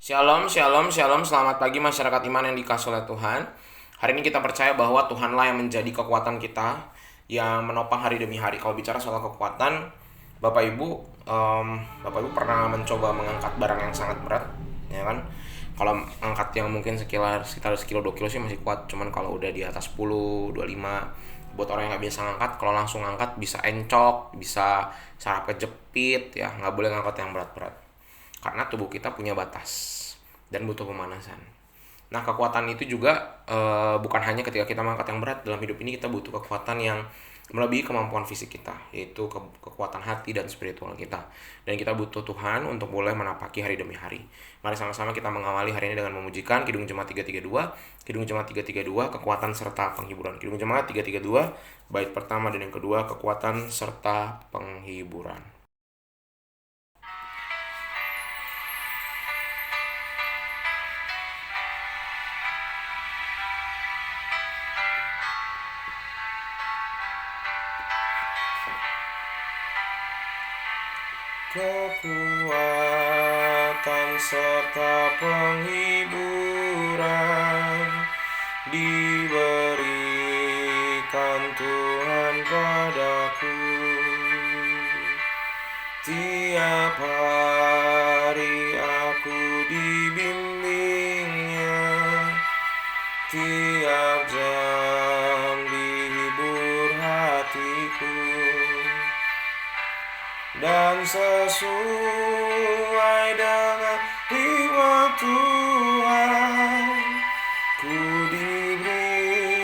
Shalom, shalom, shalom. Selamat pagi masyarakat iman yang dikasihi oleh Tuhan. Hari ini kita percaya bahwa Tuhanlah yang menjadi kekuatan kita, yang menopang hari demi hari. Kalau bicara soal kekuatan, Bapak Ibu, Bapak Ibu pernah mencoba mengangkat barang yang sangat berat, ya kan? Kalau angkat yang mungkin sekitar sekilo 2 kilo sih masih kuat. Cuman kalau udah di atas 10, 25, buat orang yang nggak biasa ngangkat, kalau langsung ngangkat bisa encok, bisa saraf kejepit, ya nggak boleh ngangkat yang berat-berat karena tubuh kita punya batas dan butuh pemanasan. Nah, kekuatan itu juga bukan hanya ketika kita mengangkat yang berat. Dalam hidup ini kita butuh kekuatan yang melebihi kemampuan fisik kita, yaitu kekuatan hati dan spiritual kita. Dan kita butuh Tuhan untuk boleh menapaki hari demi hari. Mari sama-sama kita mengawali hari ini dengan memujikan Kidung Jemaat 332. Kidung Jemaat 332, kekuatan serta penghiburan. Kidung Jemaat 332, bait pertama dan yang kedua, kekuatan serta penghiburan. Kekuatan serta penghiburan diberikan Tuhan padaku. Tiap hari aku dibimbingnya, tiap jam dihibur hatiku. Dan sesuai dengan hikmat Tuhan, ku diberikan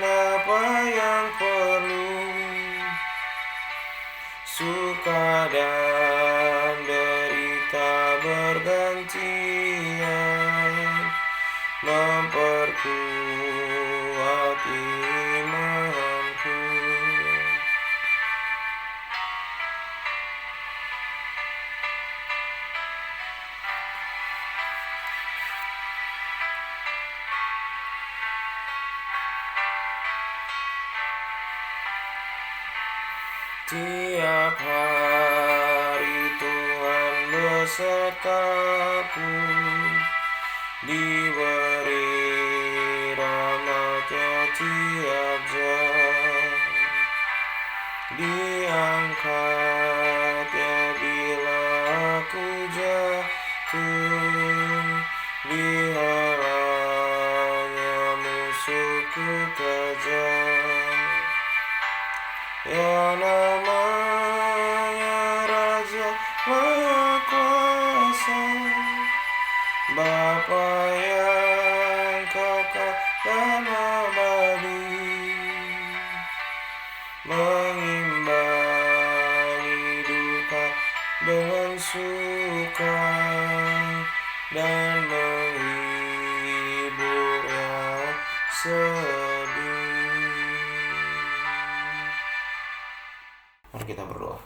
apa yang perlu. Suka dan derita bergantian, memperkuat imanku. Tiap hari Tuhan besertaku, diberi rahmat-Nya tiap jam, diangkat-Nya bila aku jatuh, dihalangnya musuhku kejam. Ya namanya Raja Maha Kuasa, Bapa yang kekal dan abadi, mengimbangi duka dengan suka dan menghibur yang sedih. Mari kita berdoa.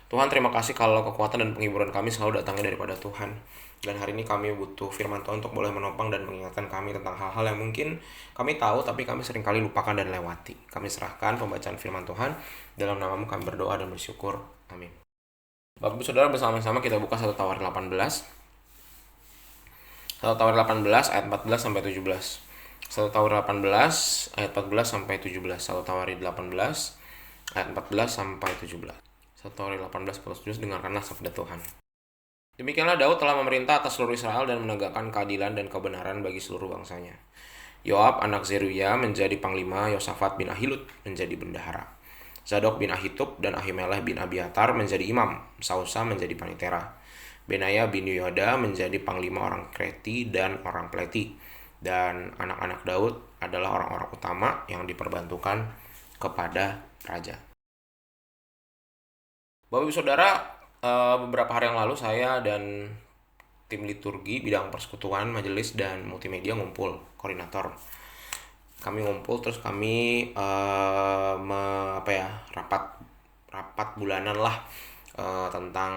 Tuhan, terima kasih kalau kekuatan dan penghiburan kami selalu datangnya daripada Tuhan. Dan hari ini kami butuh firman Tuhan untuk boleh menopang dan mengingatkan kami tentang hal-hal yang mungkin kami tahu tapi kami seringkali lupakan dan lewati. Kami serahkan pembacaan firman Tuhan. Dalam nama-Mu kami berdoa dan bersyukur. Amin. Bapak Ibu Saudara, bersama-sama kita buka 1 Tawarik 18. 1 Tawarik 18 ayat 14 sampai 17. 1 Tawarik 18 ayat 14 sampai 17. 1 Tawarik 18 ayat 14 sampai 17. 1 Tawarik 18 17, dengarkanlah sabda Tuhan. Demikianlah Daud telah memerintah atas seluruh Israel dan menegakkan keadilan dan kebenaran bagi seluruh bangsanya. Yoab anak Zeruya menjadi panglima, Yosafat bin Ahilud menjadi bendahara. Zadok bin Ahitub dan Ahimelech bin Abiatar menjadi imam, Sausa menjadi panitera. Benaya bin Yehoyada menjadi panglima orang Kreti dan orang Pleti. Dan anak-anak Daud adalah orang-orang utama yang diperbantukan kepada raja. Bapak Ibu Saudara, beberapa hari yang lalu saya dan tim liturgi bidang persekutuan, majelis, dan multimedia ngumpul, koordinator. Kami ngumpul terus kami rapat bulanan lah tentang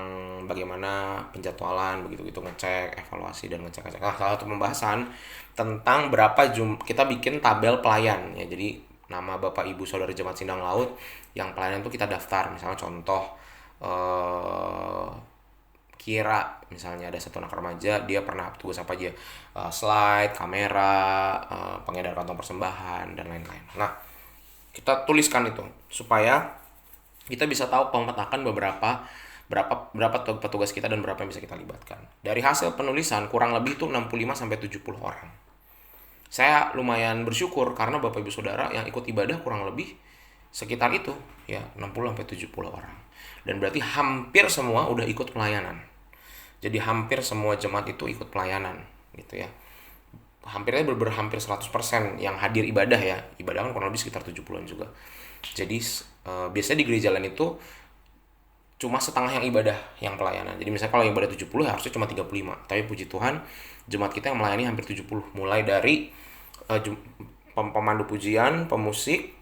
bagaimana penjadwalan begitu-gitu, ngecek, evaluasi dan ngecek. Salah satu pembahasan tentang kita bikin tabel pelayan ya. Jadi nama Bapak Ibu Saudara Jemaat Sindang Laut yang pelayanan itu kita daftar. Misalnya contoh kira misalnya ada satu anak remaja, dia pernah tugas apa aja, slide, kamera, pengedar kantong persembahan dan lain-lain. Nah, kita tuliskan itu supaya kita bisa tahu pemetakan berapa petugas kita dan berapa yang bisa kita libatkan. Dari hasil penulisan kurang lebih itu 65 sampai 70 orang. Saya lumayan bersyukur karena Bapak Ibu Saudara yang ikut ibadah kurang lebih sekitar itu ya, 60 sampai 70 orang. Dan berarti hampir semua udah ikut pelayanan. Jadi hampir semua jemaat itu ikut pelayanan gitu ya. Hampir 100% yang hadir ibadah ya. Ibadah kan kurang lebih sekitar 70-an juga. Jadi biasanya di gereja lain itu cuma setengah yang ibadah yang pelayanan. Jadi misalnya kalau yang ibadah 70 harusnya cuma 35. Tapi puji Tuhan, jemaat kita yang melayani hampir 70. Mulai dari pemandu pujian, pemusik,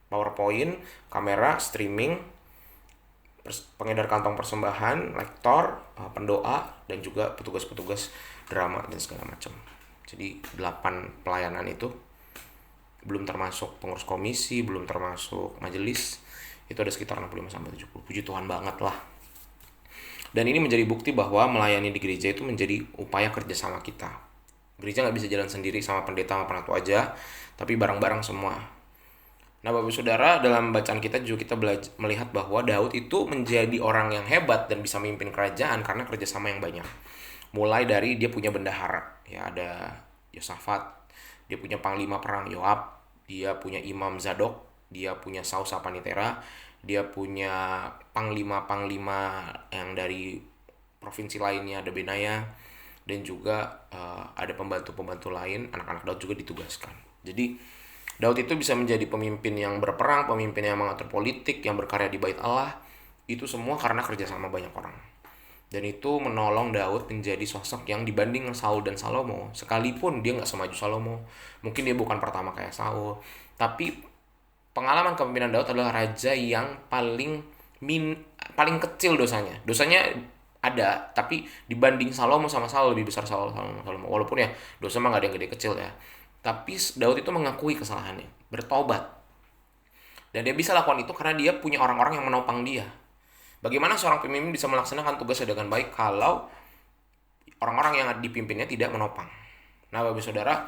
PowerPoint, kamera, streaming, pengedar kantong persembahan, lektor, pendoa, dan juga petugas-petugas drama dan segala macam. Jadi 8 pelayanan itu, belum termasuk pengurus komisi, belum termasuk majelis, itu ada sekitar 65 sampai 70. Puji Tuhan banget lah. Dan ini menjadi bukti bahwa melayani di gereja itu menjadi upaya kerjasama kita. Gereja nggak bisa jalan sendiri sama pendeta sama penatu aja, tapi bareng-bareng semua. Nah, Bapak Saudara, dalam bacaan kita juga kita melihat bahwa Daud itu menjadi orang yang hebat dan bisa memimpin kerajaan karena kerjasama yang banyak. Mulai dari dia punya bendahara, ya ada Yosafat, dia punya panglima perang Yoab, dia punya Imam Zadok, dia punya Sausa Panitera, dia punya panglima-panglima yang dari provinsi lainnya, ada Benaya, dan juga ada pembantu-pembantu lain, anak-anak Daud juga ditugaskan. Jadi Daud itu bisa menjadi pemimpin yang berperang, pemimpin yang mengatur politik, yang berkarya di bait Allah. Itu semua karena kerjasama banyak orang. Dan itu menolong Daud menjadi sosok yang dibanding Saul dan Salomo. Sekalipun dia nggak semaju Salomo, mungkin dia bukan pertama kayak Saul, tapi pengalaman kepemimpinan Daud adalah raja yang paling kecil dosanya. Dosanya ada, tapi dibanding Salomo sama Saul lebih besar Salomo. Walaupun ya dosa mah nggak ada yang gede kecil ya. Tapi Daud itu mengakui kesalahannya, bertobat. Dan dia bisa lakukan itu karena dia punya orang-orang yang menopang dia. Bagaimana seorang pemimpin bisa melaksanakan tugasnya dengan baik kalau orang-orang yang dipimpinnya tidak menopang? Nah, Bapak Saudara,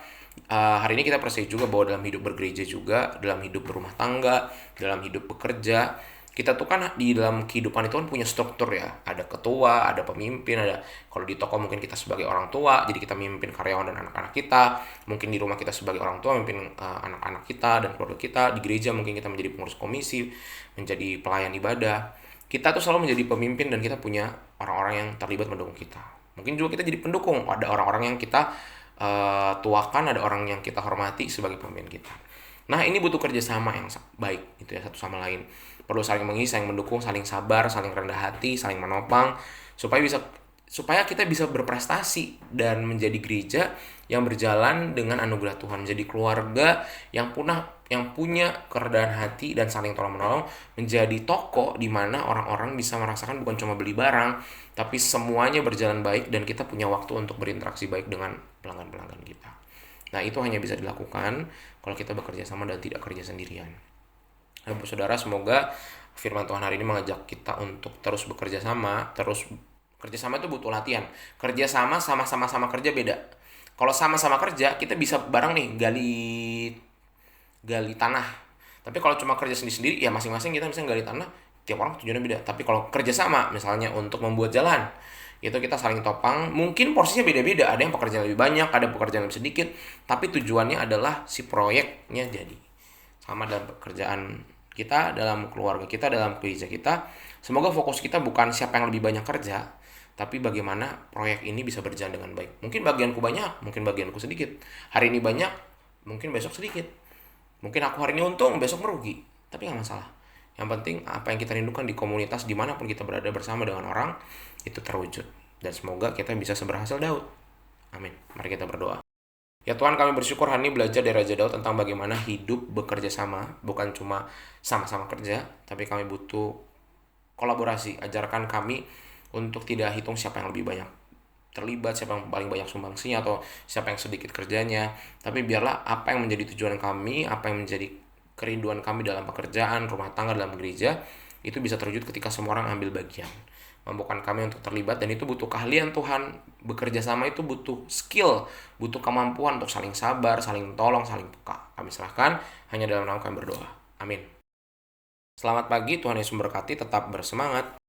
hari ini kita percaya juga bahwa dalam hidup bergereja juga, dalam hidup berumah tangga, dalam hidup bekerja, kita tuh kan di dalam kehidupan itu kan punya struktur ya. Ada ketua, ada pemimpin, ada kalau di toko mungkin kita sebagai orang tua, jadi kita memimpin karyawan dan anak-anak kita. Mungkin di rumah kita sebagai orang tua memimpin anak-anak kita dan keluarga kita. Di gereja mungkin kita menjadi pengurus komisi, menjadi pelayan ibadah. Kita tuh selalu menjadi pemimpin dan kita punya orang-orang yang terlibat mendukung kita. Mungkin juga kita jadi pendukung, ada orang-orang yang kita tuakan, ada orang yang kita hormati sebagai pemimpin kita. Nah, ini butuh kerjasama yang baik gitu ya, satu sama lain. Perlu saling mengisi, saling mendukung, saling sabar, saling rendah hati, saling menopang supaya kita bisa berprestasi dan menjadi gereja yang berjalan dengan anugerah Tuhan, menjadi keluarga yang punya kerendahan hati dan saling tolong-menolong, menjadi toko di mana orang-orang bisa merasakan bukan cuma beli barang, tapi semuanya berjalan baik dan kita punya waktu untuk berinteraksi baik dengan pelanggan-pelanggan kita. Nah, itu hanya bisa dilakukan kalau kita bekerja sama dan tidak kerja sendirian. Nah, saudara, semoga firman Tuhan hari ini mengajak kita untuk terus bekerja sama. Kerja sama itu butuh latihan. Kerja sama kerja beda. Kalau sama-sama kerja, kita bisa bareng nih gali tanah. Tapi kalau cuma kerja sendiri-sendiri, ya masing-masing kita bisa gali tanah, tiap orang tujuannya beda. Tapi kalau kerja sama, misalnya untuk membuat jalan, itu kita saling topang. Mungkin porsinya beda-beda, ada yang pekerjaan lebih banyak, ada pekerjaan lebih sedikit, tapi tujuannya adalah si proyeknya jadi. Sama dalam pekerjaan kita, dalam keluarga kita, dalam gereja kita. Semoga fokus kita bukan siapa yang lebih banyak kerja, tapi bagaimana proyek ini bisa berjalan dengan baik. Mungkin bagianku banyak, mungkin bagianku sedikit. Hari ini banyak, mungkin besok sedikit. Mungkin aku hari ini untung, besok merugi. Tapi gak masalah. Yang penting apa yang kita rindukan di komunitas, dimanapun kita berada bersama dengan orang, itu terwujud. Dan semoga kita bisa seberhasil Daud. Amin. Mari kita berdoa. Ya Tuhan, kami bersyukur hari ini belajar dari Raja Daud tentang bagaimana hidup bekerja sama. Bukan cuma sama-sama kerja, tapi kami butuh kolaborasi. Ajarkan kami untuk tidak hitung siapa yang lebih banyak terlibat, siapa yang paling banyak sumbangsinya, atau siapa yang sedikit kerjanya. Tapi biarlah apa yang menjadi tujuan kami, apa yang menjadi kerinduan kami dalam pekerjaan, rumah tangga, dalam gereja, itu bisa terwujud ketika semua orang ambil bagian. mampukan kami untuk terlibat, dan itu butuh keahlian Tuhan. Bekerja sama itu butuh skill, butuh kemampuan untuk saling sabar, saling tolong, saling peka. Kami serahkan, hanya dalam nama kami berdoa. Amin. Selamat pagi, Tuhan Yesus memberkati, tetap bersemangat.